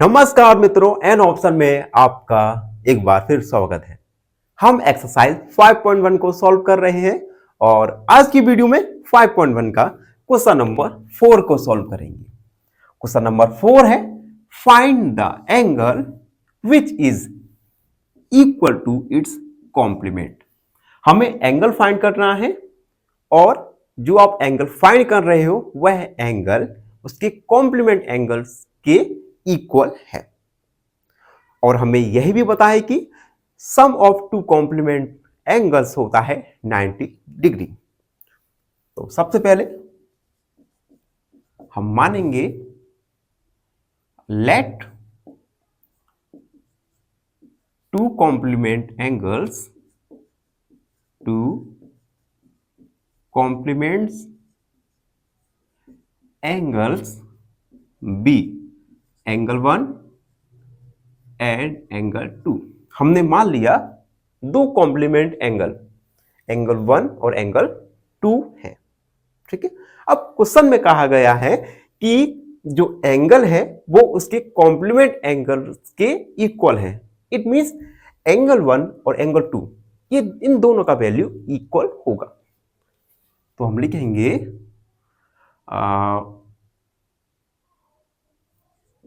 नमस्कार मित्रों, an option में आपका एक बार फिर स्वागत है। हम एक्सरसाइज 5.1 को सॉल्व कर रहे हैं और आज की वीडियो में 5.1 का क्वेश्चन नंबर 4 को सॉल्व करेंगे। क्वेश्चन नंबर 4 है find the angle which is equal to its complement. हमें एंगल फाइंड करना है और जो आप एंगल फाइंड कर रहे हो वह एंगल उसके कॉम्प्लीमेंट एंगल्स के इक्वल है। और हमें यह भी पता है कि sum of two complement angles होता है 90 डिग्री। तो सबसे पहले हम मानेंगे let two complement angles be angle 1 and angle 2। हमने मान लिया दो कॉम्प्लीमेंट एंगल 1 और एंगल 2 है। ठीक है, अब क्वेश्चन में कहा गया है कि जो एंगल है वो उसके कॉम्प्लीमेंट एंगल के इक्वल है। इट मींस एंगल 1 और एंगल 2 ये इन दोनों का वैल्यू इक्वल होगा। तो हम लिखेंगे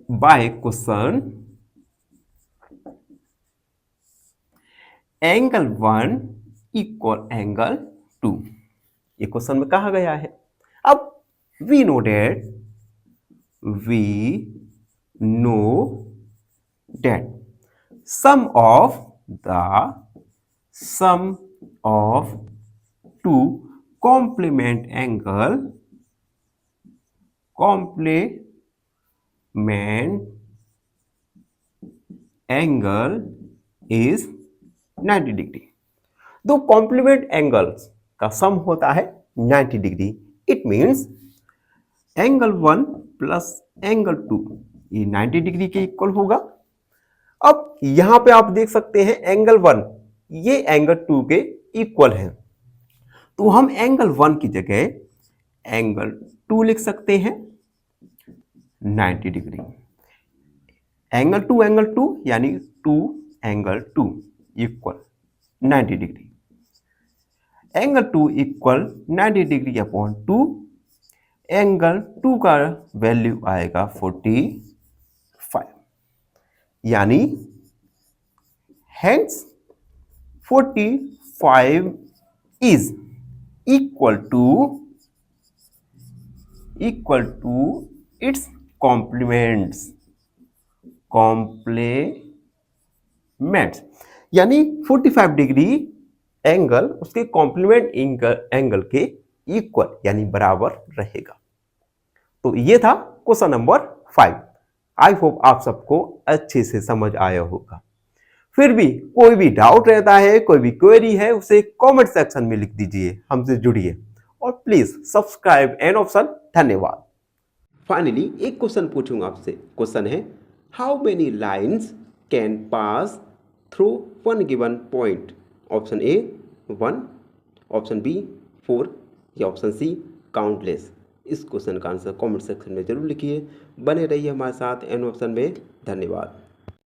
by question angle 1 equal angle 2, ये क्वेश्चन में कहा गया है। अब we know that sum of two complement angle is 90 degree. दो कॉम्प्लीमेंट एंगल्स का सम होता है 90 degree. It means angle 1 plus angle 2 ये 90 डिग्री के इक्वल होगा। अब यहां पे आप देख सकते हैं एंगल 1 ये एंगल 2 के इक्वल है, तो हम एंगल 1 की जगह एंगल 2 लिख सकते हैं 90 डिग्री। एंगल 2 यानी 2 angle 2 equal 90 degree. Angle 2 equal 90 degree upon 2, angle 2 का वैल्यू आएगा 45, यानी hence 45 is equal to its complements, यानी 45 डिग्री एंगल उसके कॉम्प्लीमेंट एंगल के इक्वल यानी बराबर रहेगा। तो ये था क्वेश्चन नंबर 5। आई होप आप सबको अच्छे से समझ आया होगा। फिर भी कोई भी डाउट रहता है, कोई भी क्वेरी है, उसे कमेंट सेक्शन में लिख दीजिए, हमसे जुड़िए और प्लीज सब्सक्राइब एन ऑप्शन। धन्यवाद। फाइनली एक क्वेश्चन पूछूंगा आपसे। क्वेश्चन है how many lines can pass through one given point. Option A 1, option B 4 या ऑप्शन सी काउंटलेस। इस क्वेश्चन का आंसर कमेंट सेक्शन में जरूर लिखिए। बने रहिए हमारे साथ एन ऑप्शन में। धन्यवाद।